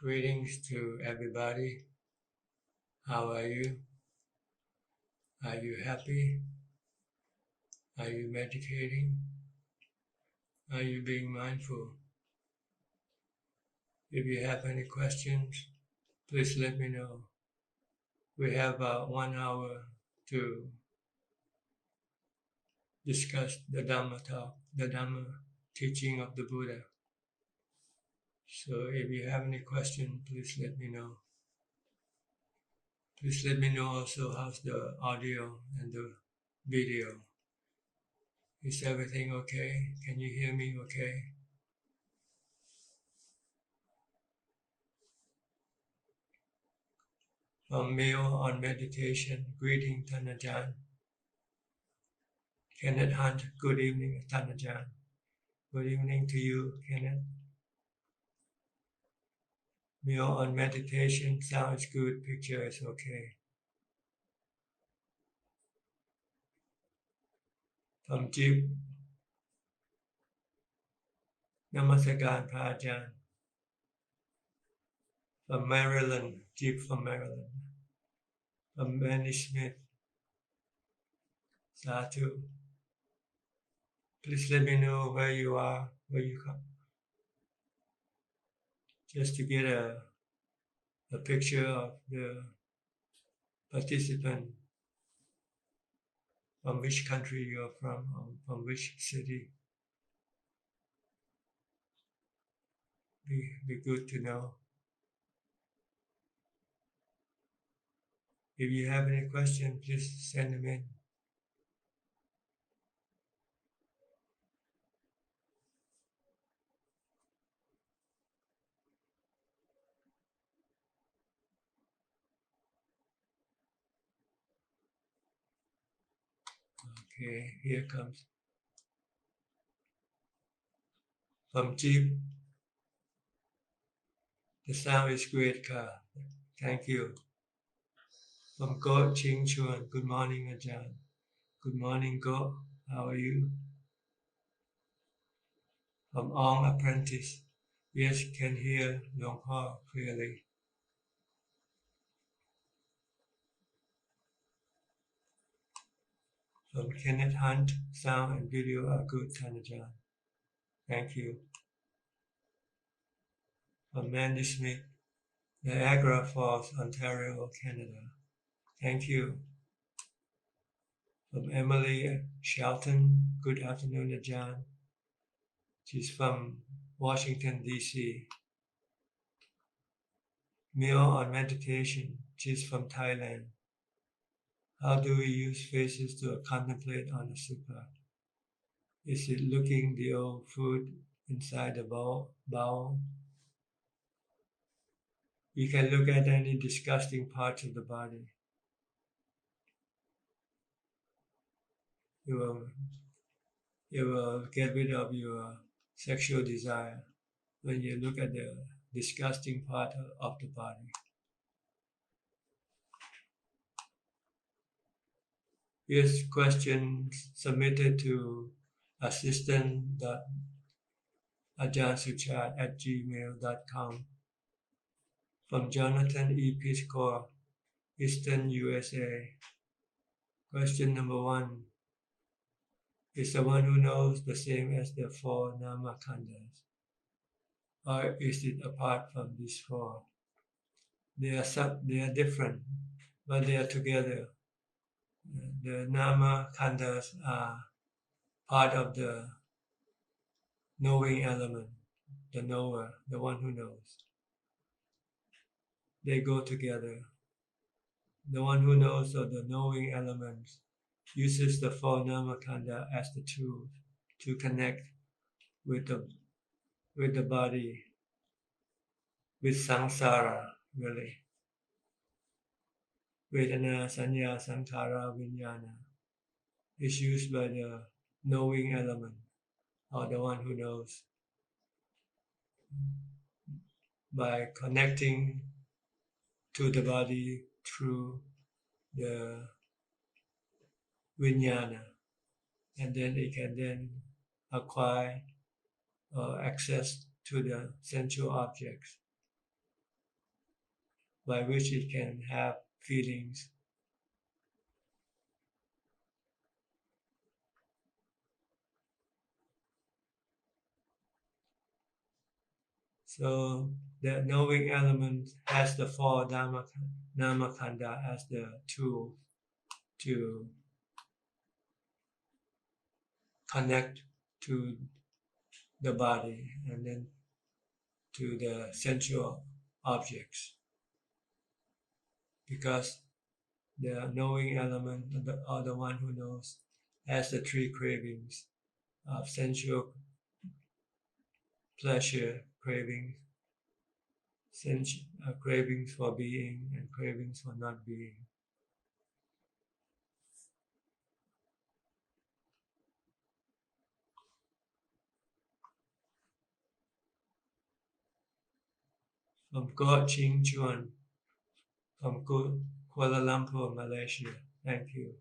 Greetings to everybody. How are you? Are you happy? Are you meditating? Are you being mindful? If you have any questions, please let me know. We have about 1 hour to discuss the Dhamma talk, the Dhamma teaching of the Buddha. So if you have any question, please let me know. Please let me know also how's the audio and the video. Is everything okay? Can you hear me okay? From Meal on Meditation, greeting Ajahn. Kenneth Hunt, good evening Ajahn. Good evening to you, Kenneth. Meal on Meditation, sounds good, picture is okay. From Jeep, Namaskaran Ajahn. From Maryland, Jeep from Maryland. From Manny Smith, Satu. Please let me know where you are, where you come. Just to get a picture of the participant, from which country you are from, or from which city. Be good to know. If you have any question, please send them in. Okay, here comes. From Jeep, the sound is great, car. Thank you. From Go Ching Chuan, good morning, Ajahn. Good morning, Go. How are you? From Ong Apprentice, yes, can hear Long Po clearly. From Kenneth Hunt, sound and video are good, Ajahn. Thank you. From Mandy Smith, Niagara Falls, Ontario, Canada. Thank you. From Emily Shelton, good afternoon, Ajahn. She's from Washington, D.C. Meal on Meditation, she's from Thailand. How do we use faces to contemplate on the sutta? Is it looking the old food inside the bowl? You can look at any disgusting parts of the body. You will get rid of your sexual desire when you look at the disgusting part of the body. Here's questions submitted to assistant.ajahn@gmail.com from Jonathan E. Piscor, Eastern USA. Question number 1. Is the one who knows the same as the 4 Namakhandas? Or is it apart from these 4? They are different, but they are together. The Namakhandas are part of the knowing element, the knower, the one who knows. They go together. The one who knows of the knowing elements uses the 4 Namakhanda as the tool to connect with the body, with samsara, really. Vedana, Sanya, Sankhara, Vijnana is used by the knowing element, or the one who knows, by connecting to the body through the Vijnana, and then it can then acquire or access to the sensual objects. by which it can have feelings. So the knowing element has the four Dhamma, Namakanda as the tool to connect to the body and then to the sensual objects. Because the knowing element, or the one who knows, has the three cravings of sensual pleasure, cravings for being and cravings for not being. From Ko Ching Chuan, from Kuala Lumpur, Malaysia. Thank you.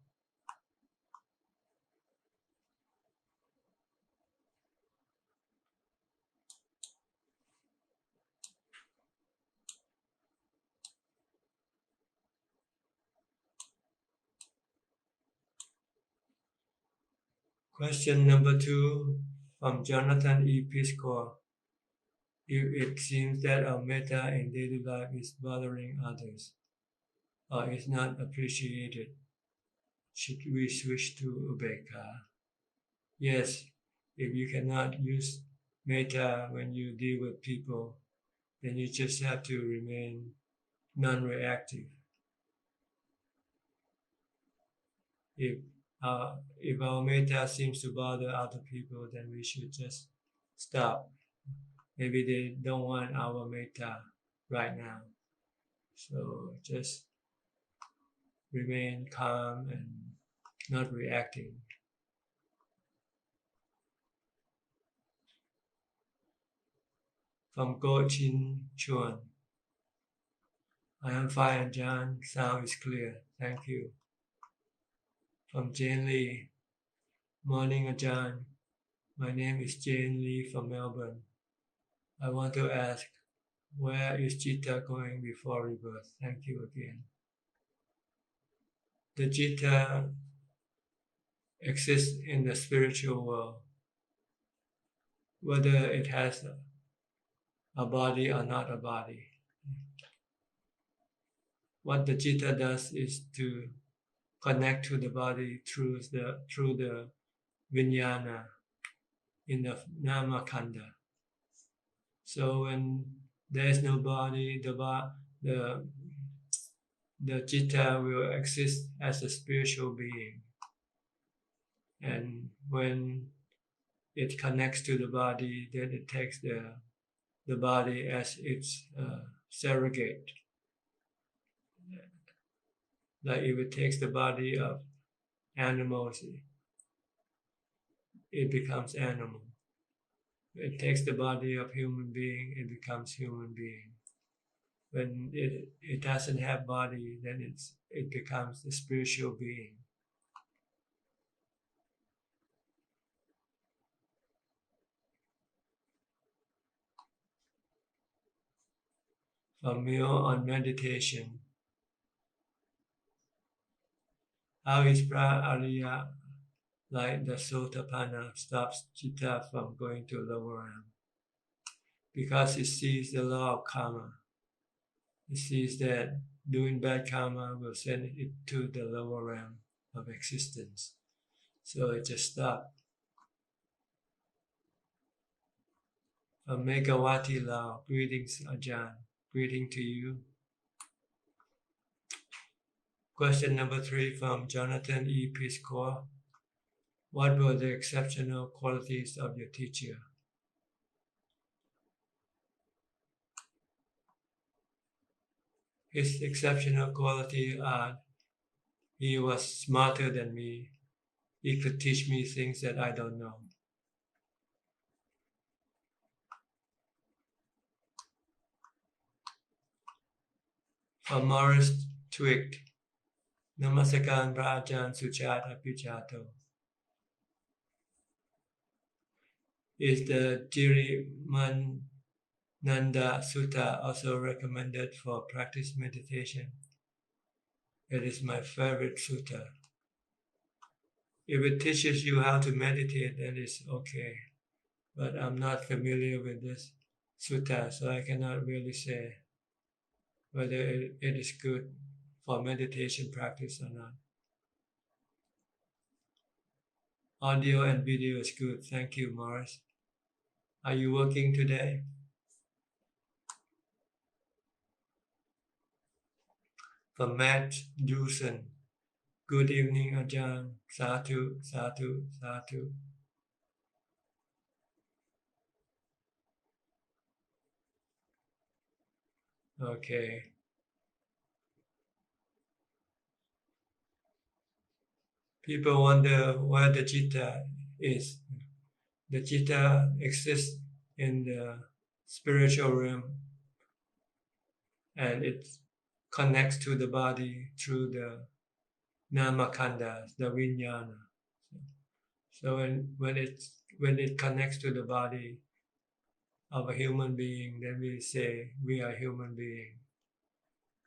Question number 2 from Jonathan E. Piscor. If it seems that our metta in daily life is bothering others or is not appreciated, should we switch to upekkha? Yes, if you cannot use metta when you deal with people, then you just have to remain non-reactive. If our metta seems to bother other people, then we should just stop. Maybe they don't want our metta right now. So just remain calm and not reacting. From Go Chin Chuan. I am fine, Ajahn. Sound is clear. Thank you. From Jane Lee. Morning, Ajahn. My name is Jane Lee from Melbourne. I want to ask, where is Citta going before rebirth? Thank you again. The Citta exists in the spiritual world, whether it has a body or not a body. What the Citta does is to connect to the body through the vijnana in the namakanda. So when there is no body, the Citta will exist as a spiritual being. And when it connects to the body, then it takes the body as its surrogate. Like if it takes the body of animals, it becomes animal. It takes the body of human being, it becomes human being. When it doesn't have body, then it becomes a spiritual being. A meal on meditation. How is Pra-Arya like the Sotapanna stops Citta from going to lower realm? Because it sees the law of karma. It sees that doing bad karma will send it to the lower realm of existence. So it just stopped. From Megawati Lao, greetings Ajahn. Greeting to you. Question number 3 from Jonathan E. Piscor. What were the exceptional qualities of your teacher? His exceptional qualities are he was smarter than me. He could teach me things that I don't know. From Morris Twig. Namaskaran Ajahn Suchart Abhijato. Is the Jiriman Nanda Sutta also recommended for practice meditation. It is my favorite sutta. If it teaches you how to meditate, then it's okay. But I'm not familiar with this sutta, so I cannot really say whether it is good for meditation practice or not. Audio and video is good. Thank you, Morris. Are you working today? From Matt Dewson. Good evening, Ajahn. Sadhu, sadhu, sadhu. Okay. People wonder where the citta is. The citta exists in the spiritual realm, and it connects to the body through the namakanda, the vijnana. So when it connects to the body of a human being, then we say we are human being.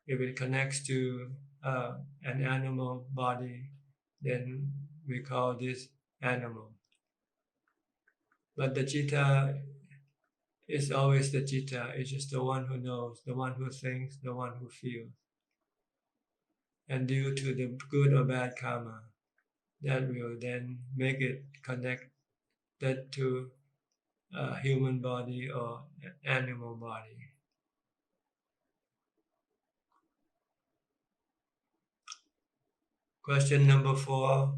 If it connects to an animal body, then we call this animal. But the citta is always the citta. It's just the one who knows, the one who thinks, the one who feels. And due to the good or bad karma, that will then make it connected to a human body or an animal body. Question number 4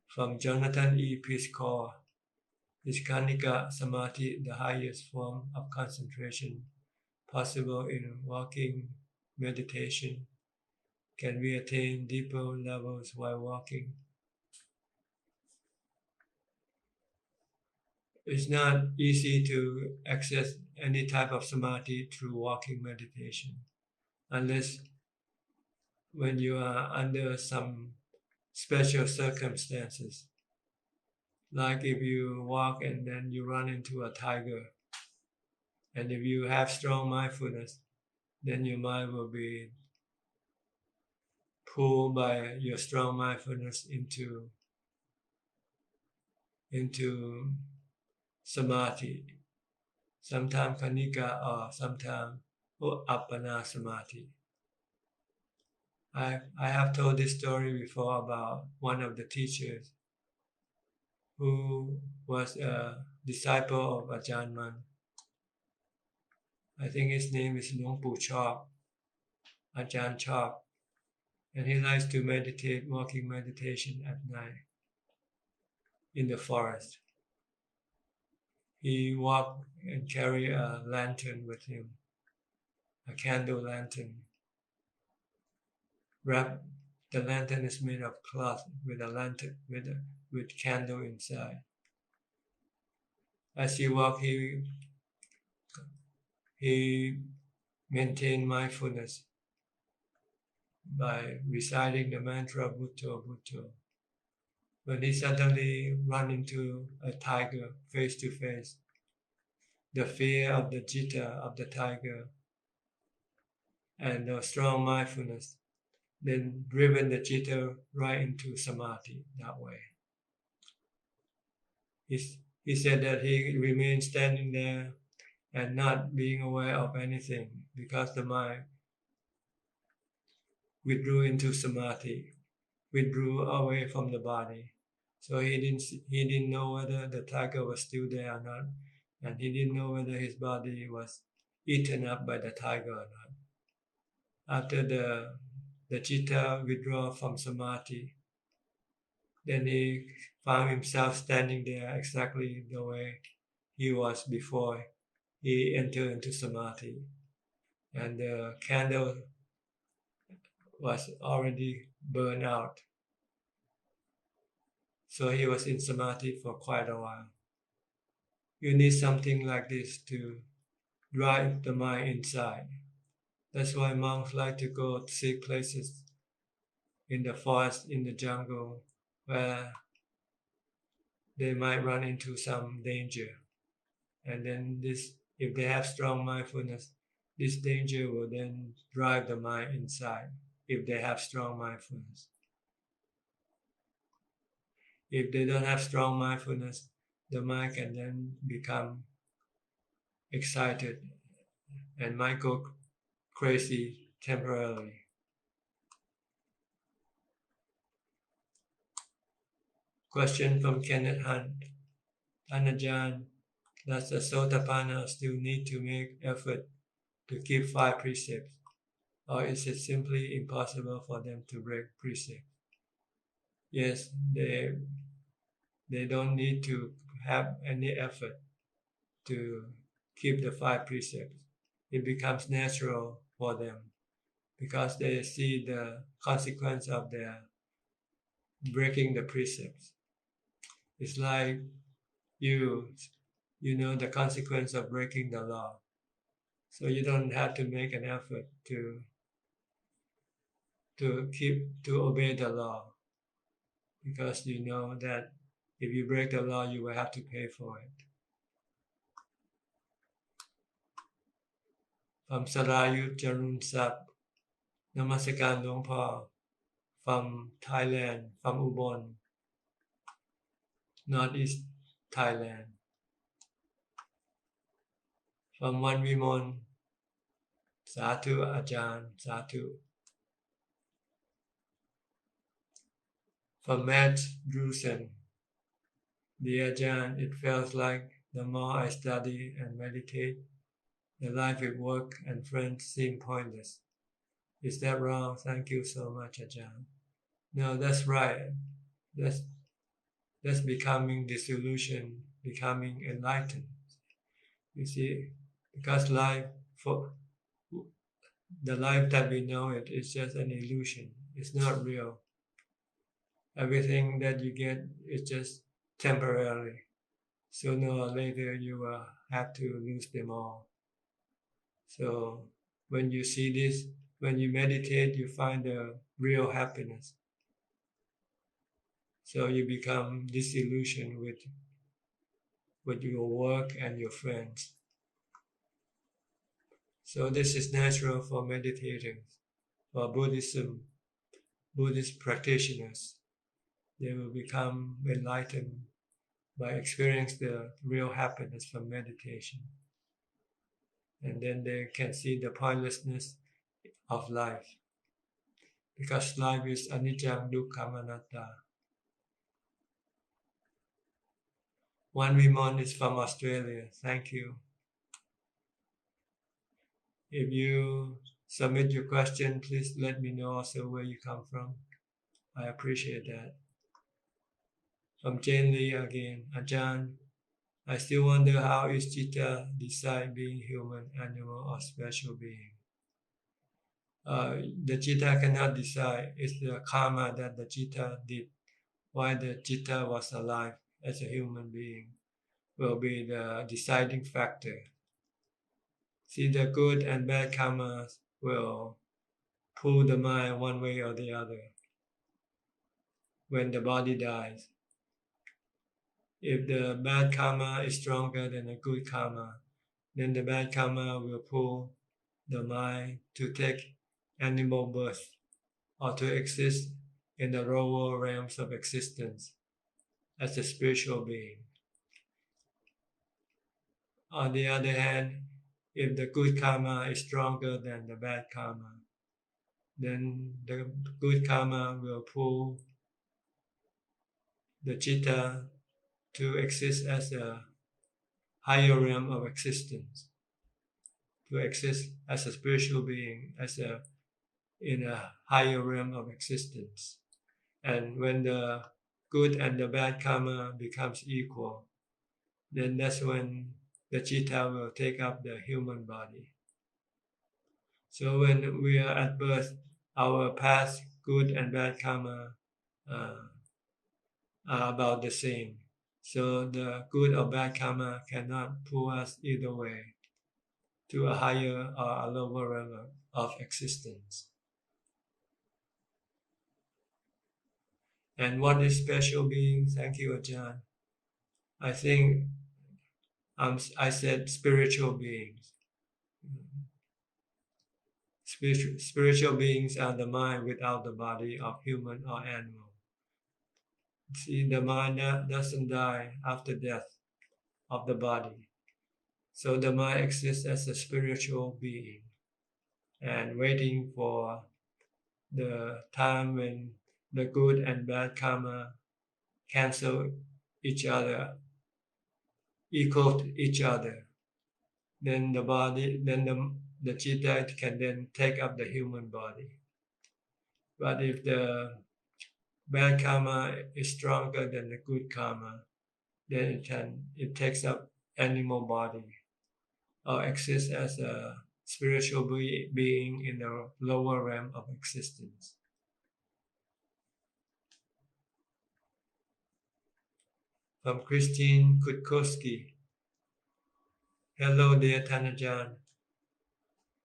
from Jonathan E. Piscor. Is Kanika Samadhi the highest form of concentration possible in walking meditation? Can we attain deeper levels while walking? It's not easy to access any type of samadhi through walking meditation, unless when you are under some special circumstances. Like if you walk and then you run into a tiger, and if you have strong mindfulness, then your mind will be pulled by your strong mindfulness into samadhi. Sometimes kanika or sometimes appana samadhi. I have told this story before about one of the teachers who was a disciple of Ajahn. I think his name is Luang Pu Chop, Ajahn Chop, and he likes to meditate, walking meditation at night in the forest. He walked and carried a lantern with him, a candle lantern. The lantern is made of cloth with a lantern with candle inside. As he walked, he maintained mindfulness by reciting the mantra Bhutto Bhutto. When he suddenly ran into a tiger face to face, the fear of the citta of the tiger and the strong mindfulness then driven the citta right into samadhi that way. He said that he remained standing there and not being aware of anything because the mind withdrew into samadhi, withdrew away from the body. So he didn't know whether the tiger was still there or not, and he didn't know whether his body was eaten up by the tiger or not. After the citta withdraw from samadhi, then he found himself standing there exactly the way he was before he entered into samadhi, and the candle was already burned out. So he was in samadhi for quite a while. You need something like this to drive the mind inside. That's why monks like to go to seek places in the forest, in the jungle, where they might run into some danger. And then this If they have strong mindfulness, this danger will then drive the mind inside, if they have strong mindfulness. If they don't have strong mindfulness, the mind can then become excited and might go crazy temporarily. Question from Kenneth Hunt. Ajahn, does the Sotapanna still need to make effort to keep 5 precepts, or is it simply impossible for them to break precepts? Yes, they don't need to have any effort to keep the 5 precepts. It becomes natural for them because they see the consequence of their breaking the precepts. It's like you know the consequence of breaking the law, so you don't have to make an effort to obey the law, because you know that if you break the law you will have to pay for it. From Sarayut Jarun Sap, Namaskaran Luang Por, from Thailand, from Ubon, Northeast Thailand. From Wan Vimon, Satu Ajahn, Satu. From Matt Drusen, Dear Ajahn, it feels like the more I study and meditate, the life with work and friends seem pointless. Is that wrong? Thank you so much, Ajahn. No, that's right. That's becoming disillusioned, becoming enlightened. You see, because the life that we know it is just an illusion. It's not real. Everything that you get is just temporary. Sooner or later, you will have to lose them all. So when you see this, when you meditate, you find the real happiness. So you become disillusioned with your work and your friends. So this is natural for meditating, for Buddhist practitioners. They will become enlightened by experiencing the real happiness from meditation. And then they can see the pointlessness of life. Because life is anicca, dukkha, anatta. One Vimon is from Australia. Thank you. If you submit your question, please let me know also where you come from. I appreciate that. From Jane Lee again, Ajahn, I still wonder how is Chitta decide being human, animal, or special being. The Chitta cannot decide. It's the karma that the Chitta did while the Chitta was alive as a human being will be the deciding factor. See, the good and bad karma will pull the mind one way or the other when the body dies. If the bad karma is stronger than the good karma, then the bad karma will pull the mind to take animal birth or to exist in the lower realms of existence as a spiritual being. On the other hand, if the good karma is stronger than the bad karma, then the good karma will pull the Chitta to exist as a higher realm of existence, to exist as a spiritual being, in a higher realm of existence. And when the good and the bad karma becomes equal, then that's when the Chitta will take up the human body. So when we are at birth, our past good and bad karma are about the same. So the good or bad karma cannot pull us either way to a higher or a lower realm of existence. And what is special being? Thank you, Ajahn. I think I said spiritual beings. Spiritual beings are the mind without the body of human or animal. See, the mind doesn't die after death of the body. So the mind exists as a spiritual being and waiting for the time when the good and bad karma cancel each other, equal to each other. Then the body, then the chitta can then take up the human body. But if the bad karma is stronger than the good karma, then it takes up animal body or exists as a spiritual being in the lower realm of existence. From Christine Kutkowski. Hello dear Tanajan.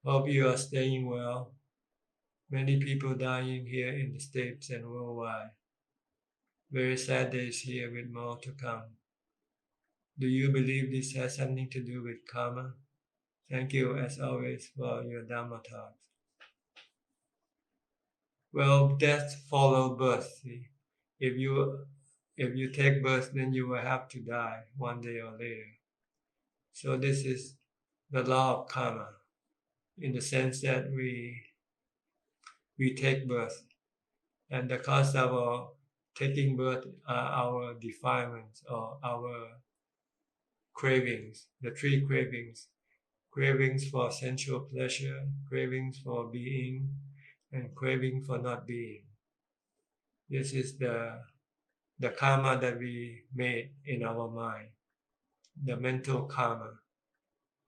Hope you are staying well. Many people dying here in the States and worldwide. Very sad days here with more to come. Do you believe this has something to do with karma? Thank you as always for your Dhamma talks. Well, death follows birth. See? If you take birth, then you will have to die one day or later. So this is the law of karma, in the sense that we take birth, and the cause of our taking birth are our defilements or our cravings, the three cravings: cravings for sensual pleasure, cravings for being, and craving for not being. This is the karma that we made in our mind, the mental karma,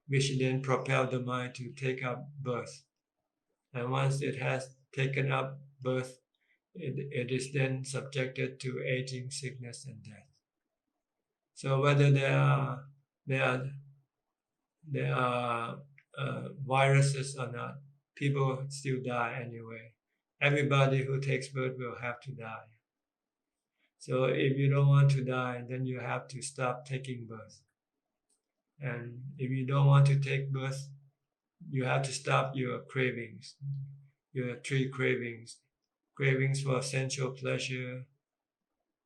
which then propel the mind to take up birth. And once it has taken up birth, it is then subjected to aging, sickness, and death. So whether there are viruses or not, people still die anyway. Everybody who takes birth will have to die. So if you don't want to die, then you have to stop taking birth. And if you don't want to take birth, you have to stop your cravings, your three cravings: cravings for sensual pleasure,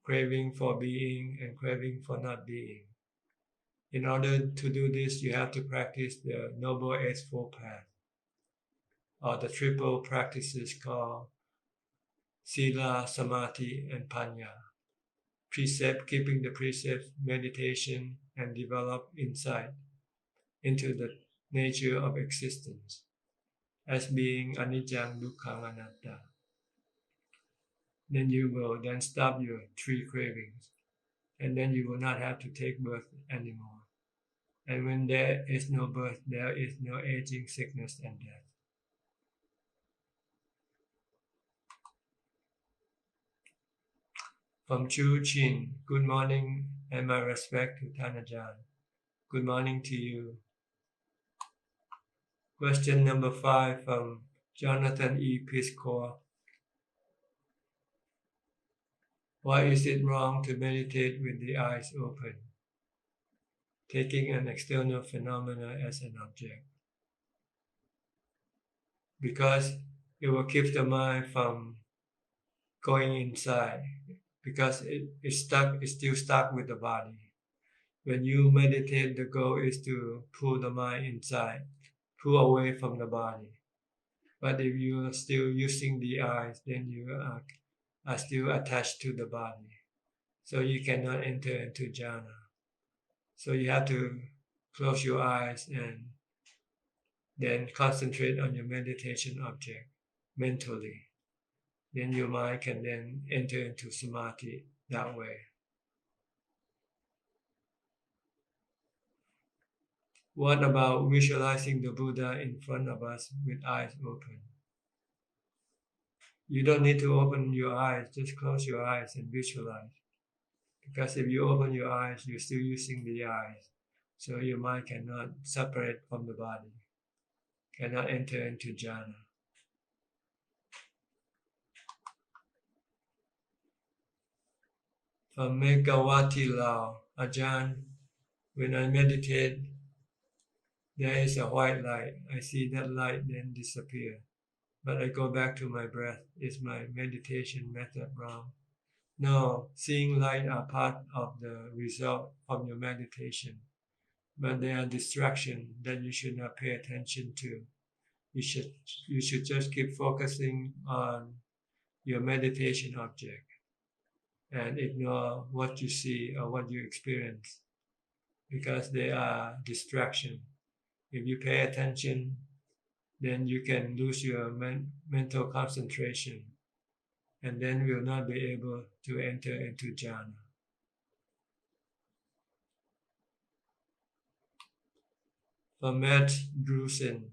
craving for being, and craving for not being. In order to do this, you have to practice the Noble Eightfold Path, or the triple practices called Sila, Samadhi, and Panya. Precept, keeping the precepts, meditation, and develop insight into the nature of existence as being anicca, dukkha, anatta. Then you will then stop your three cravings, and then you will not have to take birth anymore. And when there is no birth, there is no aging, sickness, and death. From Chu Chin, good morning and my respect to Tanajan. Good morning to you. Question number 5 from Jonathan E. Piscor. Why is it wrong to meditate with the eyes open, taking an external phenomena as an object? Because it will keep the mind from going inside, because it's still stuck with the body. When you meditate, the goal is to pull the mind inside, pull away from the body. But if you are still using the eyes, then you are still attached to the body. So you cannot enter into jhana. So you have to close your eyes and then concentrate on your meditation object mentally. Then your mind can then enter into samadhi that way. What about visualizing the Buddha in front of us with eyes open? You don't need to open your eyes, just close your eyes and visualize. Because if you open your eyes, you're still using the eyes. So your mind cannot separate from the body, cannot enter into jhana. From Megawati Lao, Ajahn, When I meditate, there is a white light. I see that light then disappear. But I go back to my breath. Is my meditation method wrong? No, seeing light are part of the result of your meditation, but they are distraction that you should not pay attention to. You should you should just keep focusing on your meditation object and ignore what you see or what you experience because they are distraction. If you pay attention, then you can lose your mental concentration and then will not be able to enter into jhana. From Matt Drusen,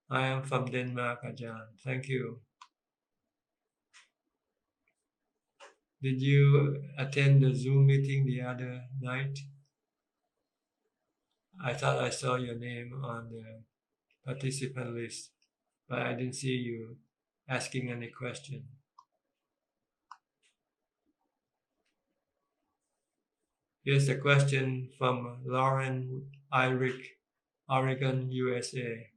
I am from Denmark, Ajahn. Thank you. Did you attend the Zoom meeting the other night? I thought I saw your name on the participant list, but I didn't see you asking any question. Here's a question from Lauren Irick, Oregon, USA.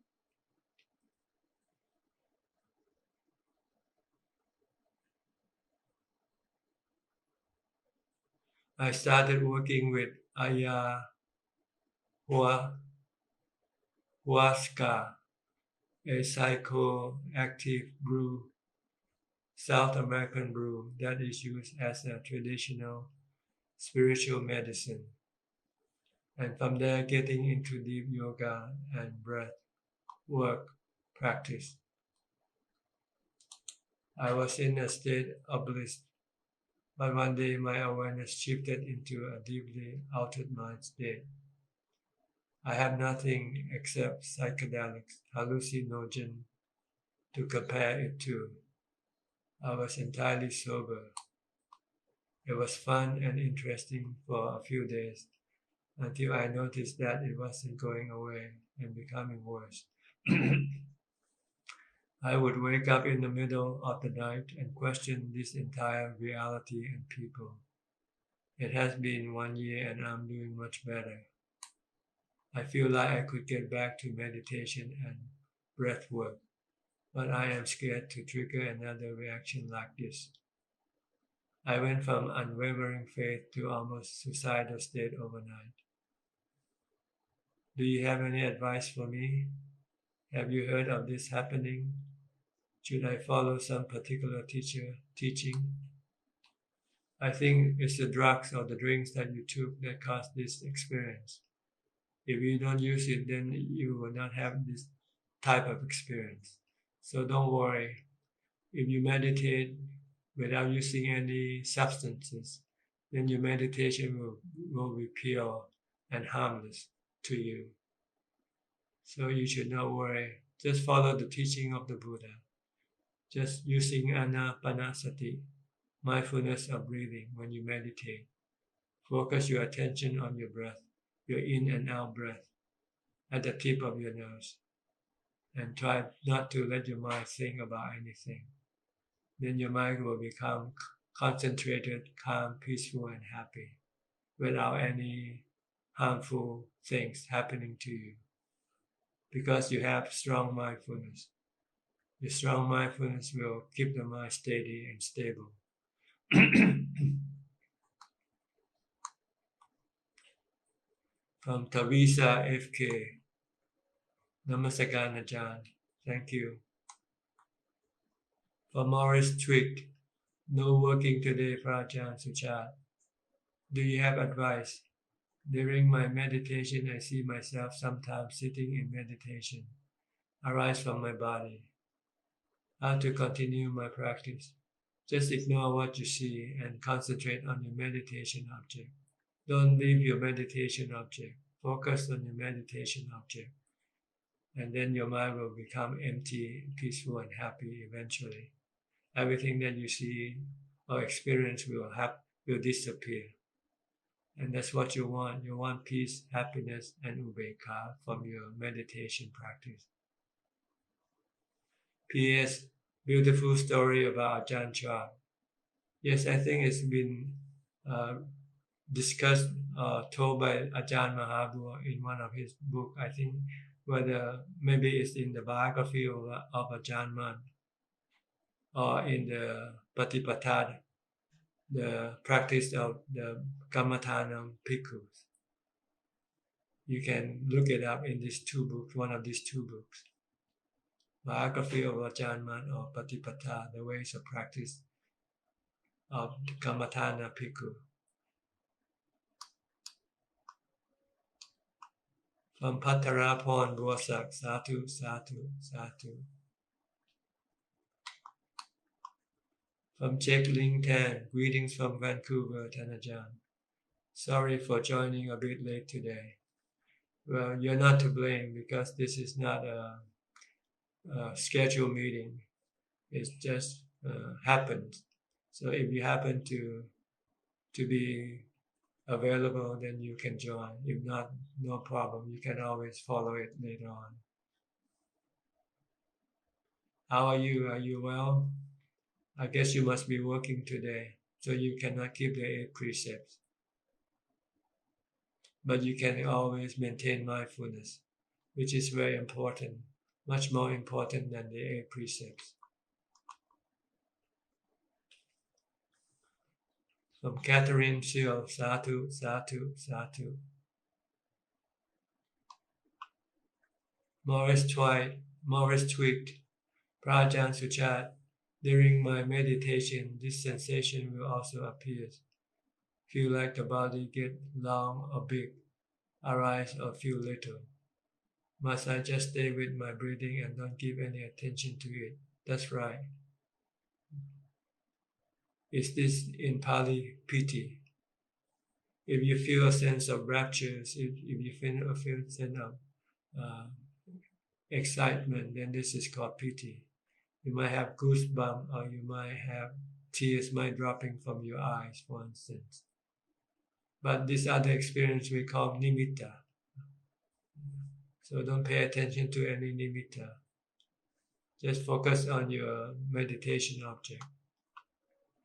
I started working with ayahuasca, a psychoactive brew, South American brew that is used as a traditional spiritual medicine. And from there, getting into deep yoga and breath work practice. I was in a state of bliss, but one day my awareness shifted into a deeply altered mind state. I have nothing except psychedelics, hallucinogen, to compare it to. I was entirely sober. It was fun and interesting for a few days until I noticed that it wasn't going away and becoming worse. I would wake up in the middle of the night and question this entire reality and people. It has been 1 year and I'm doing much better. I feel like I could get back to meditation and breath work, but I am scared to trigger another reaction like this. I went from unwavering faith to almost suicidal state overnight. Do you have any advice for me? Have you heard of this happening? Should I follow some particular teaching? I think it's the drugs or the drinks that you took that caused this experience. If you don't use it, then you will not have this type of experience. So don't worry. If you meditate without using any substances, then your meditation will be pure and harmless to you. So you should not worry. Just follow the teaching of the Buddha. Just using anapanasati, mindfulness of breathing when you meditate. Focus your attention on your breath, your in and out breath, at the tip of your nose. And try not to let your mind think about anything. Then your mind will become concentrated, calm, peaceful, and happy without any harmful things happening to you. Because you have strong mindfulness. The strong mindfulness will keep the mind steady and stable. From Tavisa FK, Namaskaran Ajahn. Thank you. For Morris Twig, no working today for Ajahn Suchart. Do you have advice? During my meditation, I see myself sometimes sitting in meditation, arise from my body. How to continue my practice? Just ignore what you see and concentrate on your meditation object. Don't leave your meditation object. Focus on your meditation object. And then your mind will become empty, peaceful, and happy eventually. Everything that you see or experience will disappear. And that's what you want. You want peace, happiness, and ubekkha from your meditation practice. P.S. Beautiful story about Ajahn Chah. Yes, I think it's been discussed, told by Ajahn Mahabua in one of his book. I think whether maybe it's in the biography of Ajahn Man or in the Patipattha, the practice of the Kammathanam Bhikkhus. You can look it up in these two books, one of these two books. Biography of Ajahn Man or Patipattha, the ways of practice of the Kammathana Bhikkhu. From Pattarapon Borsak, Satu, Satu, Satu. From Jack Ling Tan, greetings from Vancouver, Tanajan. Sorry for joining a bit late today. Well, you're not to blame because this is not a scheduled meeting. It just happened. So if you happen to be available, then you can join. If not, no problem. You can always follow it later on. How are you? Are you well? I guess you must be working today, so you cannot keep the 8 precepts. But you can always maintain mindfulness, which is very important, much more important than the 8 precepts. From Catherine Seal, Satu, Satu, Satu. Morris tweaked, Prajan Suchart. During my meditation, this sensation will also appear. Feel like the body get long or big, arise or feel little. Must I just stay with my breathing and don't give any attention to it? That's right. Is this in Pali piti? If you feel a sense of rapture, if you feel a sense of excitement, then this is called piti. You might have goosebumps, or you might have tears might dropping from your eyes, for instance. But this other experience we call nimitta. So don't pay attention to any nimitta. Just focus on your meditation object,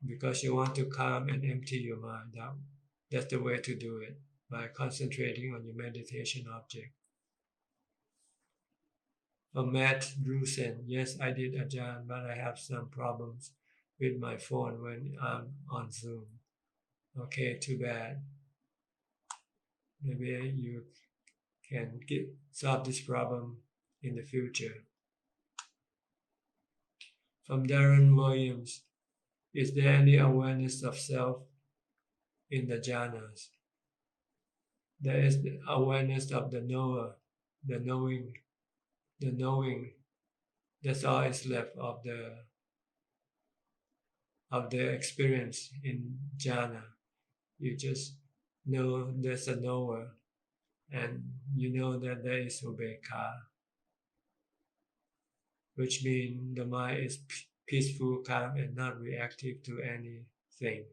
because you want to calm and empty your mind. That's the way to do it, by concentrating on your meditation object. From Matt Drusen, yes, I did Ajahn, but I have some problems with my phone when I'm on Zoom. Okay, too bad. Maybe you can solve this problem in the future. From Darren Williams, is there any awareness of self in the jhanas? There is the awareness of the knower, the knowing. That's all is left of the experience in jhana. You just know there's a knower, and you know that there is ubekha, which means the mind is peaceful, calm, and not reactive to anything.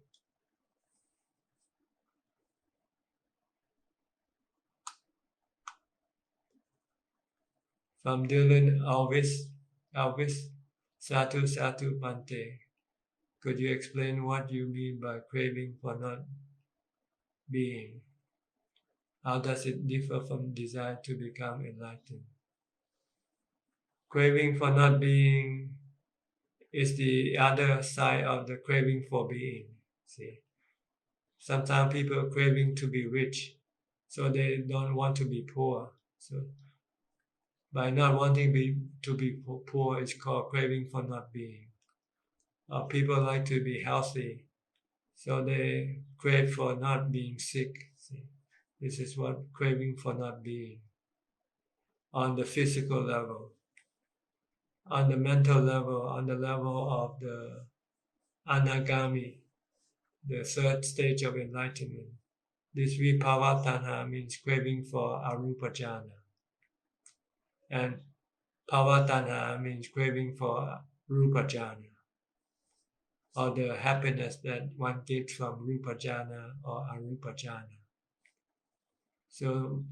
From Dylan Alvis, Satu Satu Bante. Could you explain what you mean by craving for not being? How does it differ from desire to become enlightened? Craving for not being is the other side of the craving for being. See, sometimes people are craving to be rich, so they don't want to be poor. So by not wanting to be poor, it's called craving for not being. People like to be healthy, so they crave for not being sick. See, this is what craving for not being on the physical level. On the mental level, on the level of the anagami, the 3rd stage of enlightenment, this vibhava tanha means craving for arupa jhana, and bhava tanha means craving for rupa jhana, or the happiness that one gets from rupa jhana or arupa jhana. So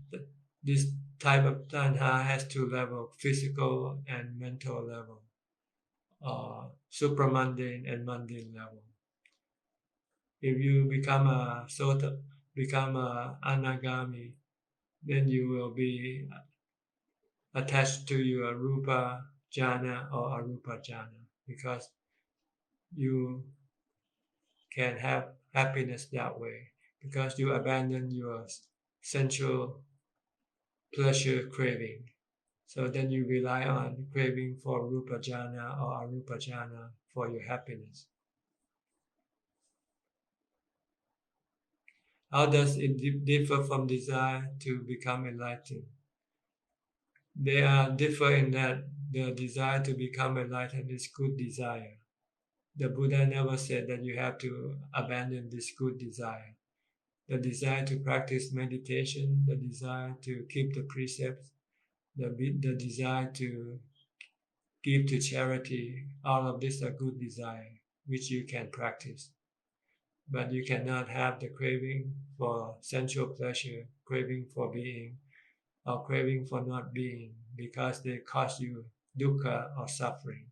this type of tanha has 2 levels, physical and mental level, supramundane and mundane level. If you become a sota, become a anagami, then you will be attached to your rupa jhana or arupa jhana, because you can have happiness that way, because you abandon your sensual pleasure craving. So then you rely on craving for rupa jhana or arupa jhana for your happiness. How does it differ from desire to become enlightened? They are differ in that the desire to become enlightened is good desire. The Buddha never said that you have to abandon this good desire. The desire to practice meditation, the desire to keep the precepts, the desire to give to charity, all of these are good desire, which you can practice. But you cannot have the craving for sensual pleasure, craving for being, or craving for not being, because they cause you dukkha or suffering.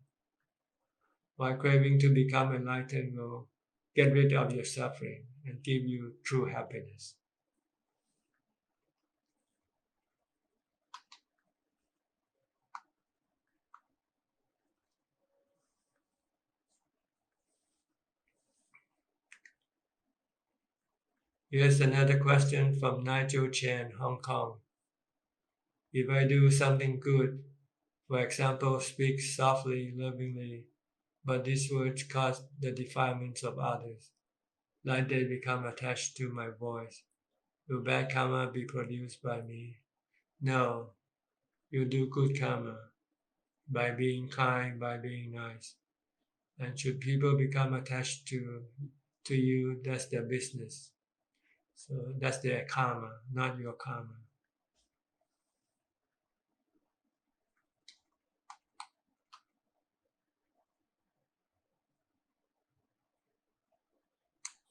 While craving to become enlightened will get rid of your suffering and give you true happiness. Here's another question from Nigel Chen, Hong Kong. If I do something good, for example, speak softly, lovingly, but these words cause the defilements of others, like they become attached to my voice, will bad karma be produced by me? No, you do good karma by being kind, by being nice. And should people become attached to you, that's their business. So that's their karma, not your karma.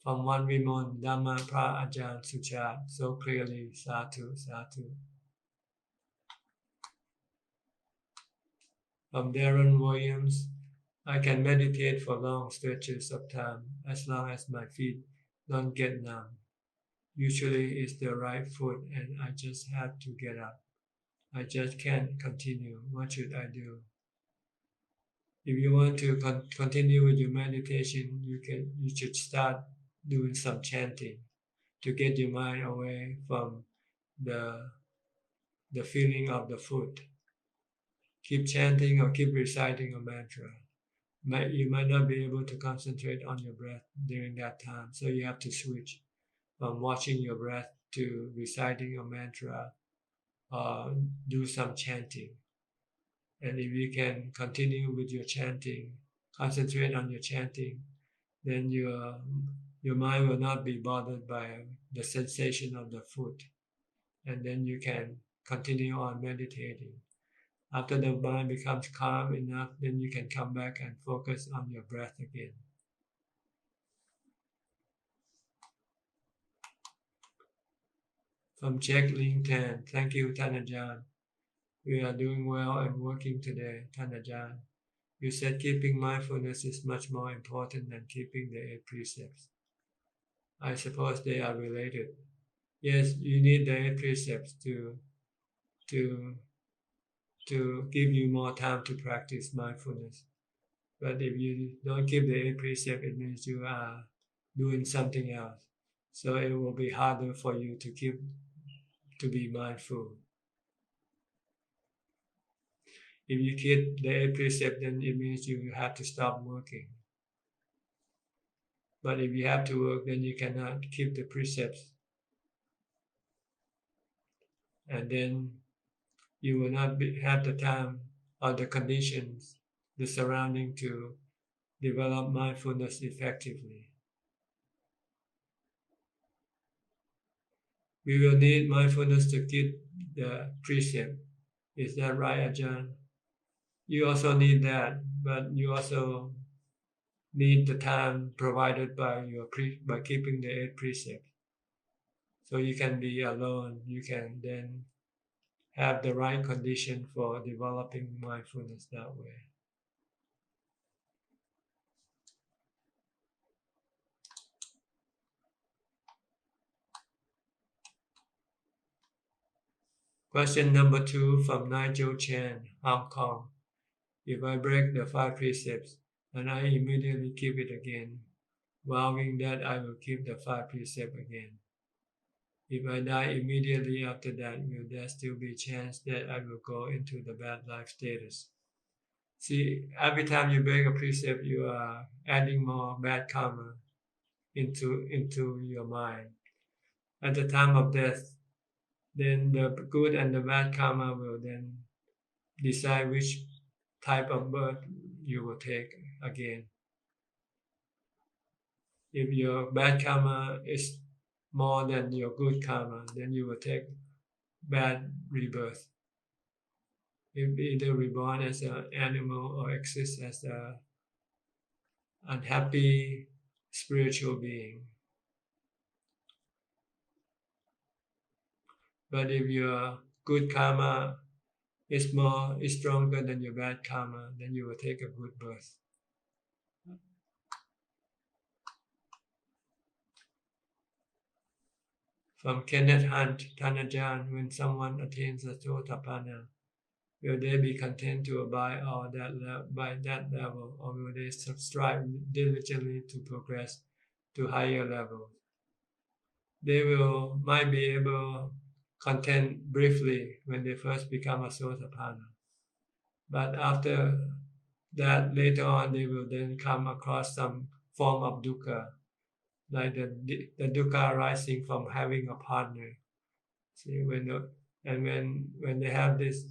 From one Vimon, Dhamma pra Ajahn Suchart, so clearly, sadhu, sadhu. From Darren Williams, I can meditate for long stretches of time as long as my feet don't get numb. Usually it's the right foot and I just have to get up. I just can't continue. What should I do? If you want to continue with your meditation, you should start doing some chanting to get your mind away from the feeling of the foot. Keep chanting or keep reciting a mantra. You might not be able to concentrate on your breath during that time, so you have to switch from watching your breath to reciting a mantra or do some chanting. And if you can continue with your chanting, concentrate on your chanting, then your mind will not be bothered by the sensation of the foot, and then you can continue on meditating. After the mind becomes calm enough, then you can come back and focus on your breath again. From Czech Link 10, thank you, Tanajan. We are doing well and working today, Tanajan. You said keeping mindfulness is much more important than keeping the 8 precepts. I suppose they are related. Yes, you need the 8 precepts to give you more time to practice mindfulness. But if you don't keep the 8 precepts, it means you are doing something else. So it will be harder for you to be mindful. If you keep the 8 precepts, then it means you have to stop working. But if you have to work, then you cannot keep the precepts. And then you will not have the time or the conditions, the surrounding to develop mindfulness effectively. We will need mindfulness to keep the precept. Is that right, Ajahn? You also need that, but you also need the time provided by by keeping the 8 precepts. So you can be alone. You can then have the right condition for developing mindfulness that way. Question number 2 from Nigel Chan, Hong Kong. If I break the 5 precepts and I immediately keep it again, vowing that I will keep the 5 precepts again, if I die immediately after that, will there still be a chance that I will go into the bad life status? See, every time you break a precept, you are adding more bad karma into your mind. At the time of death, then the good and the bad karma will then decide which type of birth you will take again. If your bad karma is more than your good karma, then you will take bad rebirth. You'll be either reborn as an animal or exist as an unhappy spiritual being. But if your good karma is stronger than your bad karma, then you will take a good birth. From Kenneth Hunt, Tanajan, when someone attains a Sotapanna, will they be content to abide by that level, or will they strive diligently to progress to higher levels? They might be able content briefly when they first become a Sotapanna, but after that, later on, they will then come across some form of dukkha, like the dukkha arising from having a partner. See, when they have this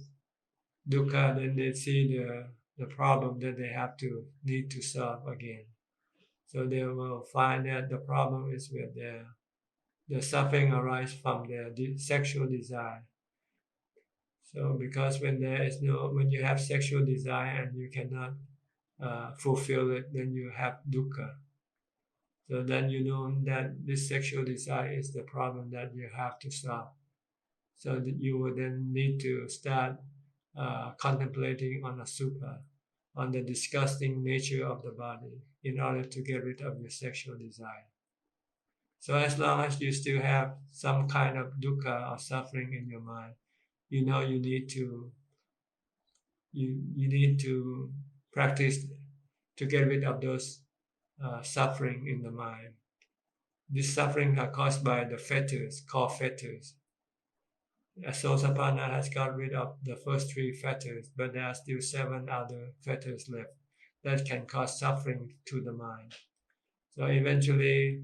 dukkha, then they see the problem that they need to solve again. So they will find that the problem is with the suffering arise from their sexual desire. So because when you have sexual desire and you cannot fulfill it, then you have dukkha. So then you know that this sexual desire is the problem that you have to solve. So that you will then need to start contemplating on a supa, on the disgusting nature of the body, in order to get rid of your sexual desire. So as long as you still have some kind of dukkha or suffering in your mind, you know you need to practice to get rid of those suffering in the mind. This suffering are caused by the fetters, called fetters. Sotapanna has got rid of the first 3 fetters, but there are still 7 other fetters left that can cause suffering to the mind. So eventually,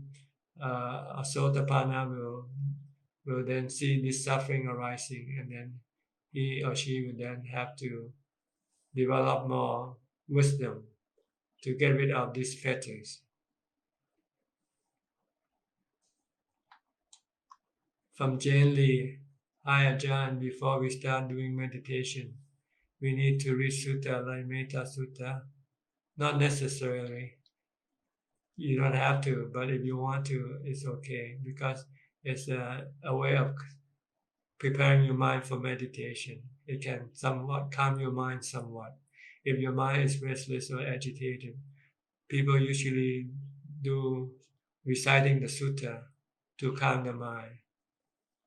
a Sotapanna will then see this suffering arising, and then he or she will then have to develop more wisdom to get rid of these fetters. From Jane Lee, hi Ajahn, before we start doing meditation, we need to read sutta like Metta Sutta. Not necessarily. You don't have to, but if you want to, it's okay, because it's a way of preparing your mind for meditation. It can somewhat calm your mind somewhat. If your mind is restless or agitated, people usually do reciting the sutta to calm the mind.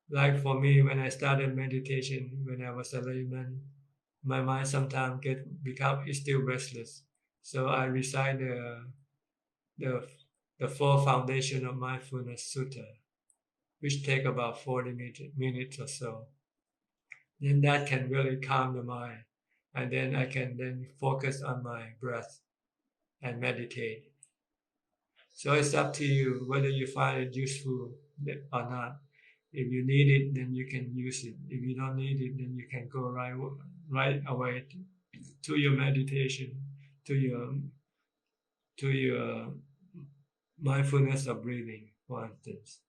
Like for me, when I started meditation, when I was a layman, my mind sometimes is still restless. So I recite the 4 foundation of mindfulness sutta, which take about 40 minutes or so. Then that can really calm the mind, and then I can then focus on my breath and meditate. So it's up to you whether you find it useful or not. If you need it, then you can use it. If you don't need it, then you can go right away to your meditation, to your mindfulness of breathing, for instance.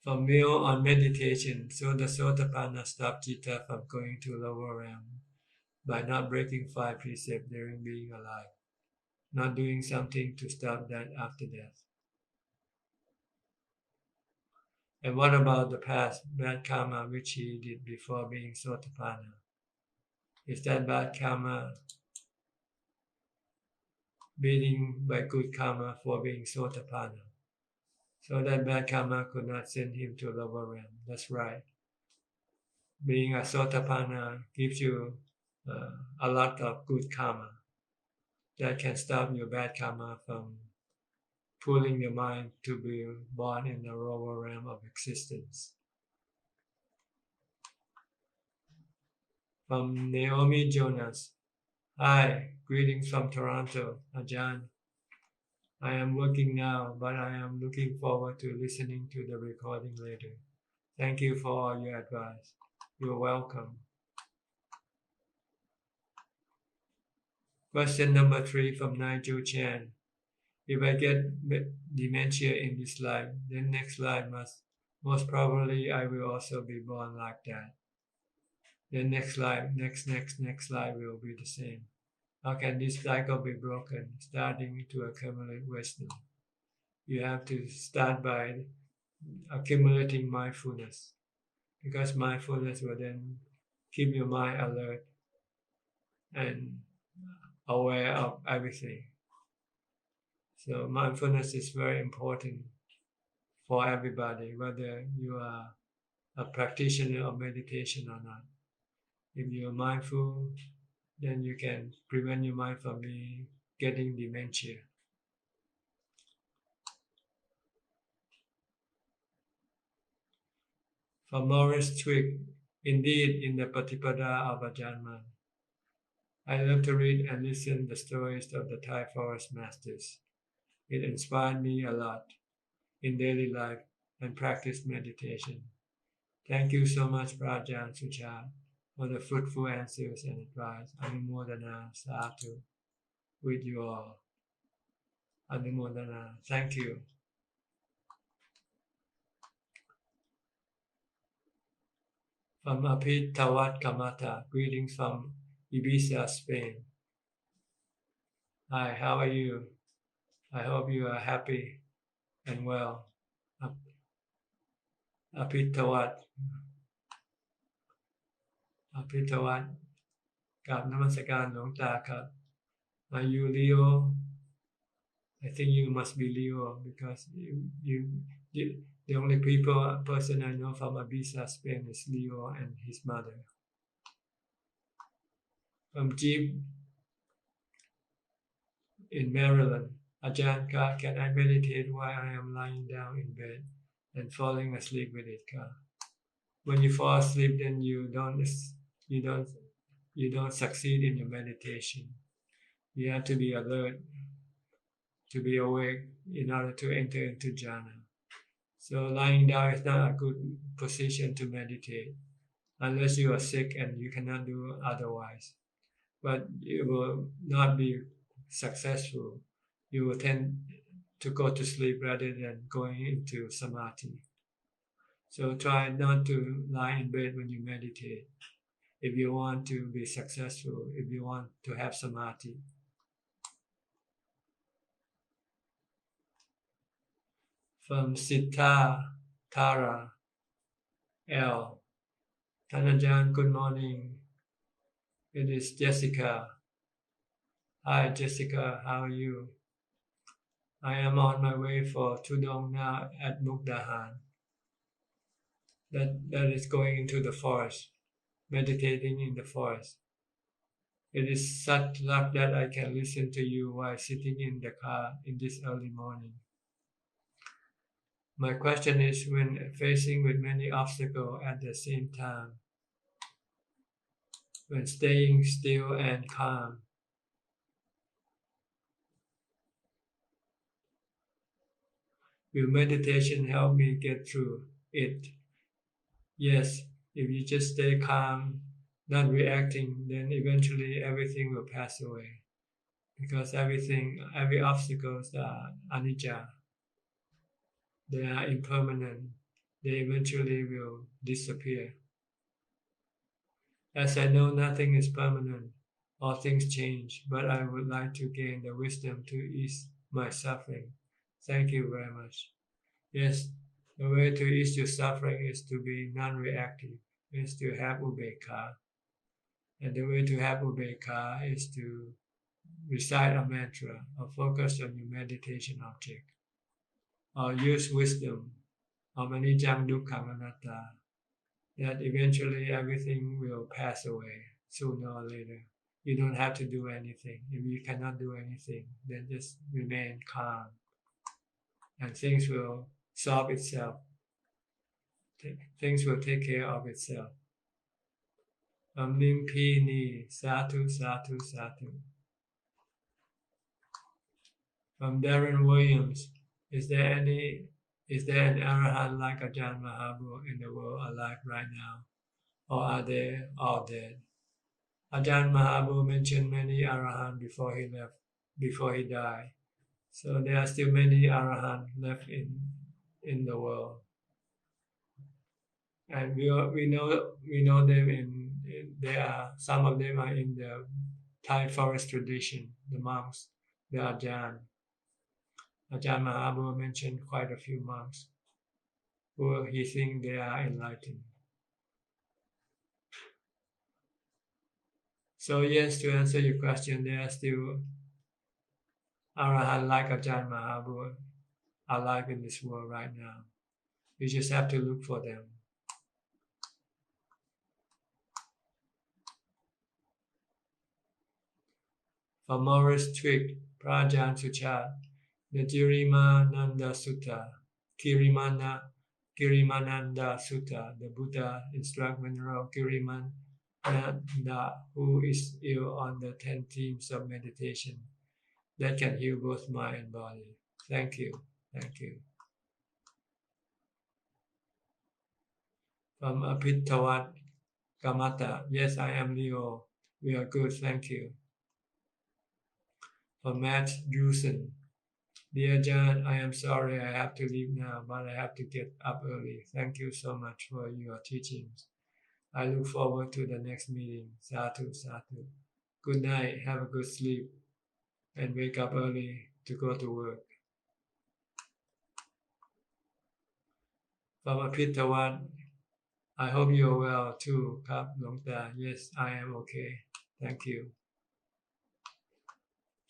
From Mio on meditation, so the Sotapanna stop Citta from going to lower realm by not breaking 5 precepts during being alive, not doing something to stop that after death. And what about the past bad karma which he did before being Sotapanna? Is that bad karma beating by good karma for being Sotapanna? so that bad karma could not send him to lower realm. That's right. Being a Sotapanna gives you a lot of good karma that can stop your bad karma from pulling your mind to be born in the lower realm of existence. From Naomi Jonas. Hi, greetings from Toronto, Ajahn. I am working now, but I am looking forward to listening to the recording later. Thank you for all your advice. You're welcome. Question number 3 from Nigel Chan. If I get dementia in this life, then next life most probably I will also be born like that. Then next life will be the same. How can this cycle be broken? Starting to accumulate wisdom. You have to start by accumulating mindfulness, because mindfulness will then keep your mind alert and aware of everything. So mindfulness is very important for everybody, whether you are a practitioner of meditation or not. If you're mindful, then you can prevent your mind from getting dementia. From Morris Twig, indeed, in the Patipada of Ajahn, I love to read and listen the stories of the Thai forest masters. It inspired me a lot in daily life and practice meditation. Thank you so much, Prajan Suchart, for the fruitful answers and advice. Anumodana Sadhu with you all. Anumodana. Thank you. From Abhijato Kamata, greetings from Ibiza, Spain. Hi, how are you? I hope you are happy and well. Abhijato กับนมัสการหลวงตาครับ Are you Leo? I think you must be Leo because the only person I know from Ibiza, Spain is Leo and his mother. From Jeep in Maryland, Ajahn, can I meditate while I am lying down in bed and falling asleep with it? When you fall asleep, then you don't succeed in your meditation. You have to be alert, to be awake in order to enter into jhana. So lying down is not a good position to meditate unless you are sick and you cannot do otherwise. But you will not be successful. You will tend to go to sleep rather than going into samadhi. So try not to lie in bed when you meditate if you want to be successful, if you want to have samadhi. From Sita Tara L. Tanajan, good morning. It is Jessica. Hi Jessica, how are you? I am on my way for Tudong now at Mukdahan. That is going into the forest, meditating in the forest. It is such luck that I can listen to you while sitting in the car in this early morning. My question is, when facing with many obstacles at the same time, when staying still and calm, will meditation help me get through it? Yes, if you just stay calm, not reacting, then eventually everything will pass away. Because every obstacles are anicca. They are impermanent. They eventually will disappear. As I know nothing is permanent, all things change, but I would like to gain the wisdom to ease my suffering. Thank you very much. Yes, the way to ease your suffering is to be non-reactive, is to have ubekha. And the way to have ubekha is to recite a mantra or focus on your meditation object. or use wisdom of anicca, dukkha, anatta, that eventually everything will pass away sooner or later. You don't have to do anything. If you cannot do anything, then just remain calm and things will solve itself. Things will take care of itself. Nimpini, Satu, Satu, Satu. From Darren Williams, is there an arahant like Ajahn Mahabhu in the world alive right now, or are they all dead? Ajahn Mahabhu mentioned many arahant before he died. So there are still many arahant left in the world, and we know them there are some of them are in the Thai forest tradition, the monks, the Ajahn. Ajahn Mahabhu mentioned quite a few monks who he thinks they are enlightened. So yes, to answer your question, there are still arahant like Ajahn Mahabhu alive in this world right now. You just have to look for them. For Morris Twig, Prajan Suchart, the Kirimananda Sutta, the Buddha instruct Venerable Kirimananda, who is ill, on the 10 themes of meditation that can heal both mind and body. Thank you. Thank you. From Abhijato Kamata, yes, I am Leo. We are good, thank you. From Matt Jusen, dear John, I am sorry I have to leave now, but I have to get up early. Thank you so much for your teachings. I look forward to the next meeting. Sadhu, sadhu. Good night, have a good sleep, and wake up early to go to work. From Abhijato, I hope you are well too, Kap Longta. Yes, I am okay. Thank you.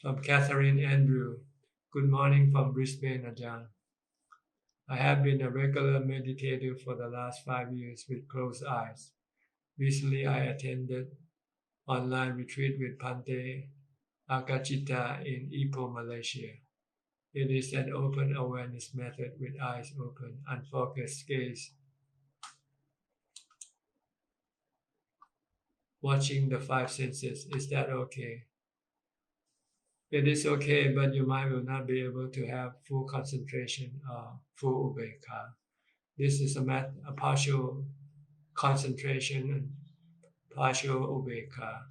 From Catherine Andrew, good morning from Brisbane, Ajahn. I have been a regular meditator for the last 5 years with closed eyes. Recently, I attended online retreat with Pante Akachita in Ipoh, Malaysia. It is an open awareness method with eyes open, unfocused gaze, watching the 5 senses. Is that okay? It is okay, but your mind will not be able to have full concentration or full upekkha. This is a partial concentration and partial upekkha,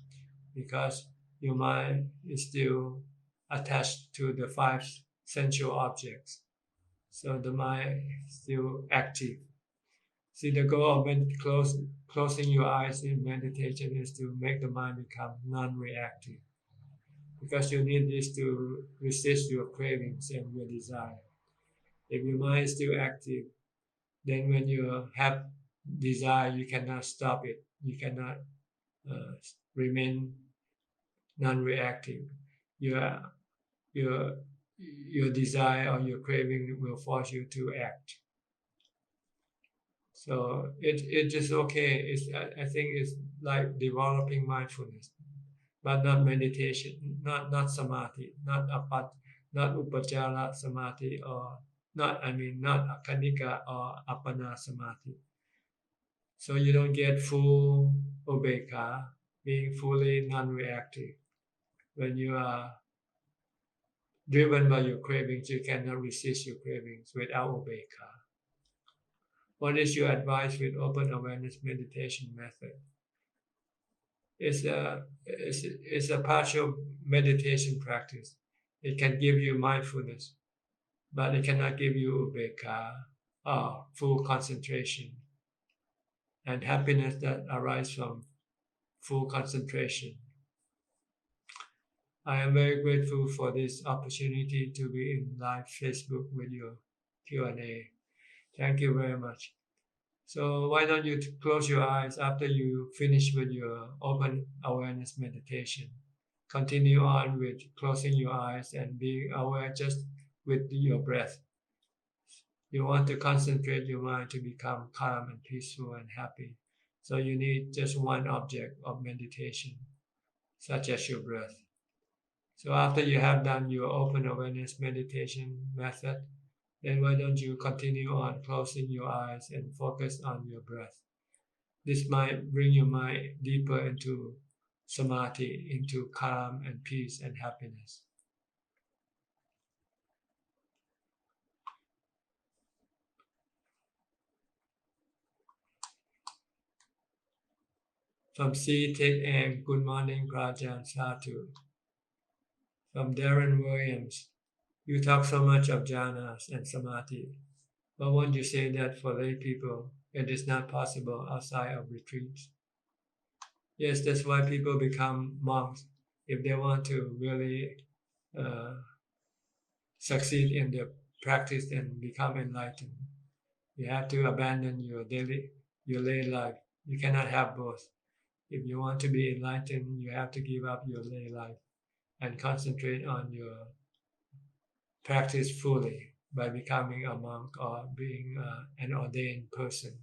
because your mind is still attached to the 5 sensual objects. So the mind is still active. See, the goal of closing your eyes in meditation is to make the mind become non-reactive, because you need this to resist your cravings and your desire. If your mind is still active, then when you have desire, you cannot stop it. You cannot remain non-reactive. Your desire or your craving will force you to act. So it just okay. I think it's like developing mindfulness, but not meditation, not samadhi, not upajjhara samadhi, or not akanika or appana samadhi. So you don't get full upekkha, being fully non-reactive. When you are driven by your cravings, you cannot resist your cravings without upekkha. What is your advice with open awareness meditation method? It's a partial meditation practice. It can give you mindfulness, but it cannot give you upekkha or full concentration and happiness that arises from full concentration. I am very grateful for this opportunity to be in live Facebook with your Q&A. Thank you very much. So why don't you close your eyes after you finish with your open awareness meditation. Continue on with closing your eyes and being aware just with your breath. You want to concentrate your mind to become calm and peaceful and happy. So you need just one object of meditation, such as your breath. So after you have done your open awareness meditation method, then why don't you continue on closing your eyes and focus on your breath? This might bring your mind deeper into samadhi, into calm and peace and happiness. From C. Ted M. Good morning, Prajan Satu. From Darren Williams. You talk so much of jhanas and samadhi, but won't you say that for lay people, it is not possible outside of retreats? Yes, that's why people become monks. If they want to really uh, succeed in their practice and become enlightened, you have to abandon your lay life. You cannot have both. If you want to be enlightened, you have to give up your lay life and concentrate on your practice fully by becoming a monk or being an ordained person,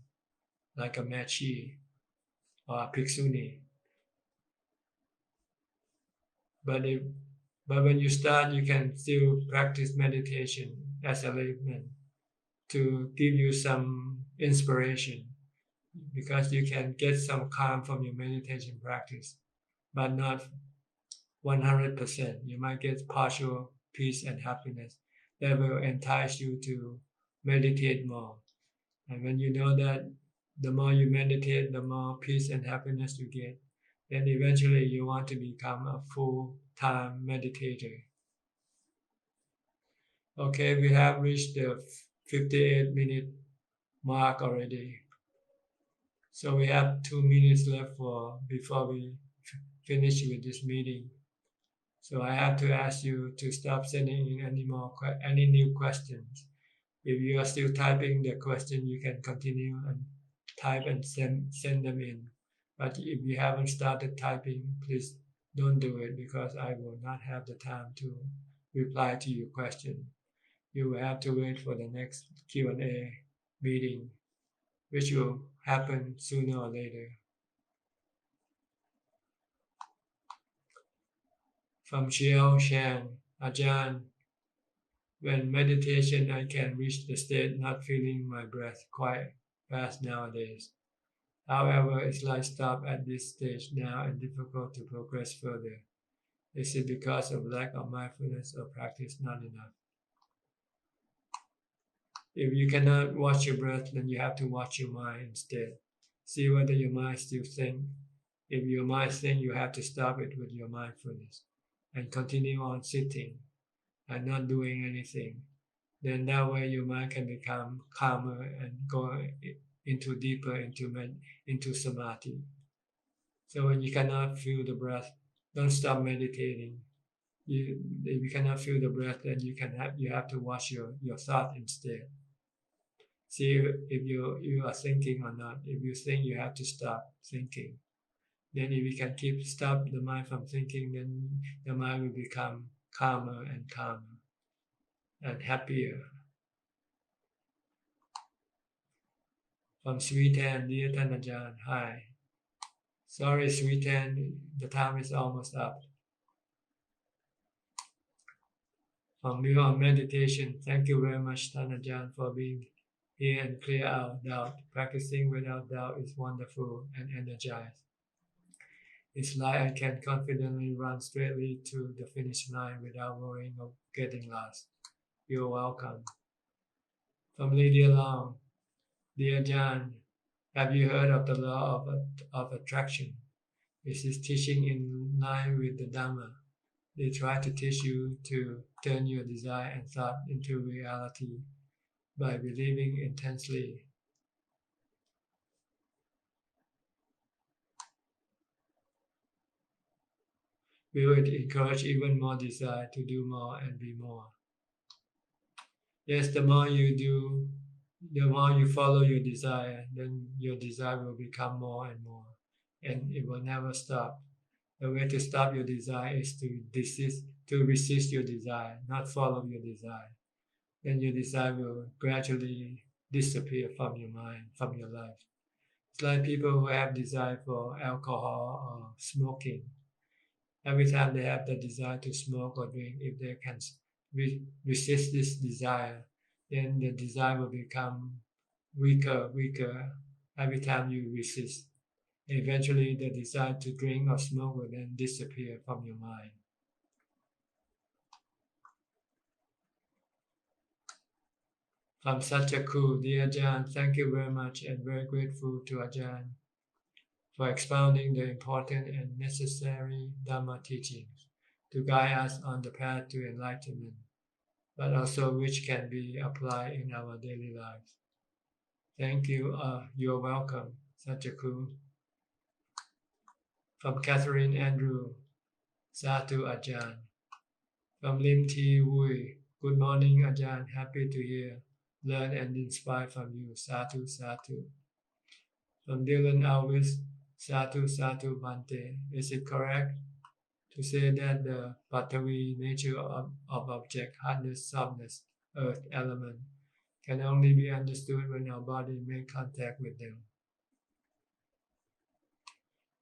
like a machi or a bhikshuni. But if but when you start, you can still practice meditation as a layman to give you some inspiration, because you can get some calm from your meditation practice, but not 100%. You might get partial peace and happiness that will entice you to meditate more. And when you know that the more you meditate, the more peace and happiness you get, then eventually you want to become a full-time meditator. Okay, we have reached the 58-minute mark already. So we have 2 minutes left before we finish with this meeting. So I have to ask you to stop sending in any new questions. If you are still typing the question, you can continue and type and send them in. But if you haven't started typing, please don't do it, because I will not have the time to reply to your question. You will have to wait for the next Q&A meeting, which will happen sooner or later. From Xiao Shan, Ajahn, when meditation I can reach the state not feeling my breath quite fast nowadays. However, it's like stop at this stage now and difficult to progress further. Is it because of lack of mindfulness or practice not enough? If you cannot watch your breath, then you have to watch your mind instead. See whether your mind still thinks. If your mind thinks, you have to stop it with your mindfulness and continue on sitting and not doing anything. Then that way your mind can become calmer and go into deeper into samadhi. So when you cannot feel the breath, don't stop meditating. If you cannot feel the breath, then you have to watch your thought instead. See if you are thinking or not. If you think, you have to stop thinking. Then if you can stop the mind from thinking, then the mind will become calmer and calmer and happier. From Sweetan, dear Tanajan, hi. Sorry, Sweetan, the time is almost up. From Meal on Meditation, thank you very much, Tanajan, for being here and clear out doubt. Practicing without doubt is wonderful and energized. It's like I can confidently run straightly to the finish line without worrying of getting lost. You're welcome. From Lydia Long, dear John, have you heard of the law of attraction? Is this teaching in line with the Dhamma? They try to teach you to turn your desire and thought into reality by believing intensely. Will it encourage even more desire to do more and be more? Yes, the more you do, the more you follow your desire, then your desire will become more and more, and it will never stop. The way to stop your desire is to resist your desire, not follow your desire. then your desire will gradually disappear from your mind, from your life. It's like people who have desire for alcohol or smoking. Every time they have the desire to smoke or drink, if they can resist this desire, then the desire will become weaker every time you resist. Eventually, the desire to drink or smoke will then disappear from your mind. From Suchart, dear Ajahn, thank you very much and very grateful to Ajahn for expounding the important and necessary Dhamma teachings to guide us on the path to enlightenment, but also which can be applied in our daily lives. Thank you. You're welcome, Suchart. From Catherine Andrew, Satu Ajahn. From Lim Thi Wui, good morning Ajahn, happy to hear, learn and inspire from you. Satu, Satu. From Dylan Alvis, Satu, Satu Bante. Is it correct to say that the Patavi nature of object, hardness, softness, earth element, can only be understood when our body makes contact with them?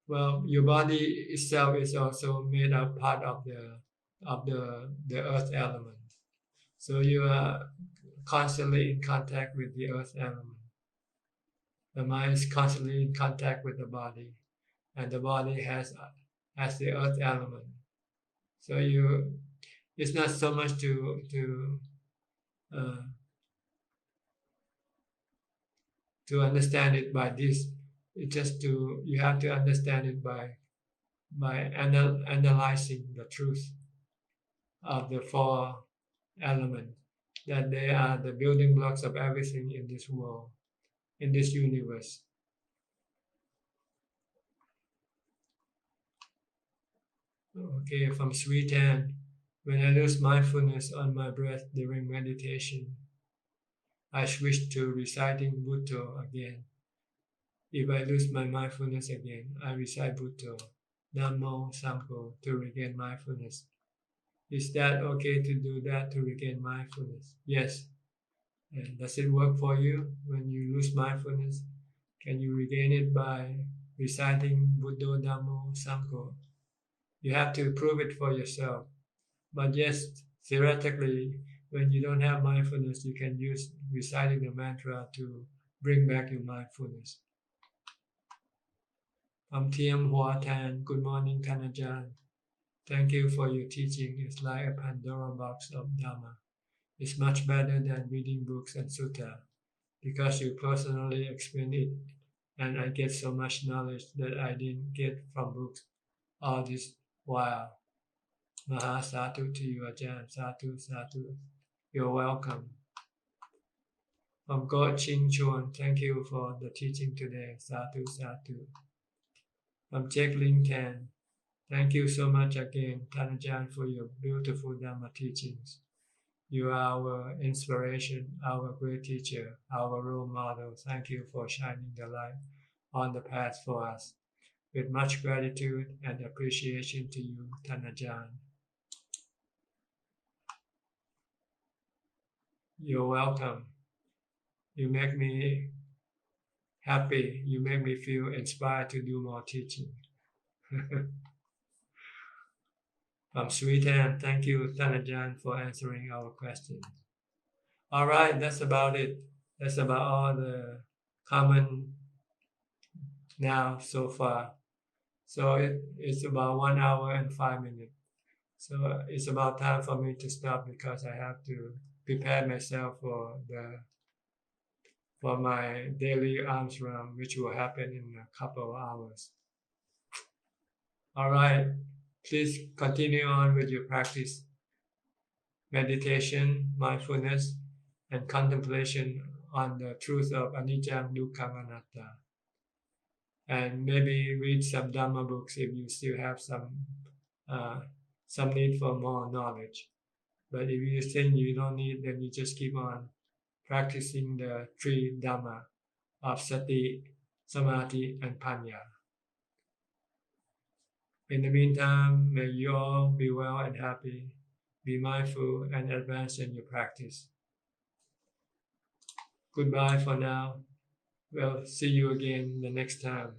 Well, your body itself is also made up part of the earth element. So you are constantly in contact with the earth element. The mind is constantly in contact with the body, and the body has the earth element. So it's not so much uh, to understand it by this. It's just you have to understand it by analyzing the truth of the four elements, that they are the building blocks of everything in this world, in this universe. Okay, from Sweet Hand. When I lose mindfulness on my breath during meditation, I switch to reciting Bhutto again. If I lose my mindfulness again, I recite Bhutto, Dhammo, Sangho to regain mindfulness. Is that okay to do that to regain mindfulness? Yes. And does it work for you when you lose mindfulness? Can you regain it by reciting Buddha, Dhammo, Sangho? You have to prove it for yourself. But yes, theoretically, when you don't have mindfulness, you can use reciting the mantra to bring back your mindfulness. Tiem Hua Tan, good morning, Kanajan. Thank you for your teaching. It's like a Pandora box of Dhamma. It's much better than reading books and sutta because you personally explain it, and I get so much knowledge that I didn't get from books all this while. Maha Satu to you, Ajahn. Satu, Satu. You're welcome. From God Ching Chuan, thank you for the teaching today. Satu, Satu. From Jack Ling Tan, thank you so much again, Tanajan, for your beautiful Dhamma teachings. You are our inspiration, our great teacher, our role model. Thank you for shining the light on the path for us. With much gratitude and appreciation to you, Tanajan. You're welcome. You make me happy. You make me feel inspired to do more teaching. From Sweden, thank you, Tanajan, for answering our questions. All right, that's about it. That's about all the common now so far. So it's about 1 hour and 5 minutes. So it's about time for me to stop because I have to prepare myself for my daily arms round, which will happen in a couple of hours. All right, please continue on with your practice. Meditation, mindfulness, and contemplation on the truth of anicca, dukkha, anatta. And maybe read some Dhamma books if you still have some need for more knowledge. But if you think you don't need, then you just keep on practicing the three Dhamma of Sati, Samadhi, and Panya. In the meantime, may you all be well and happy, be mindful and advance in your practice. Goodbye for now. We'll see you again the next time.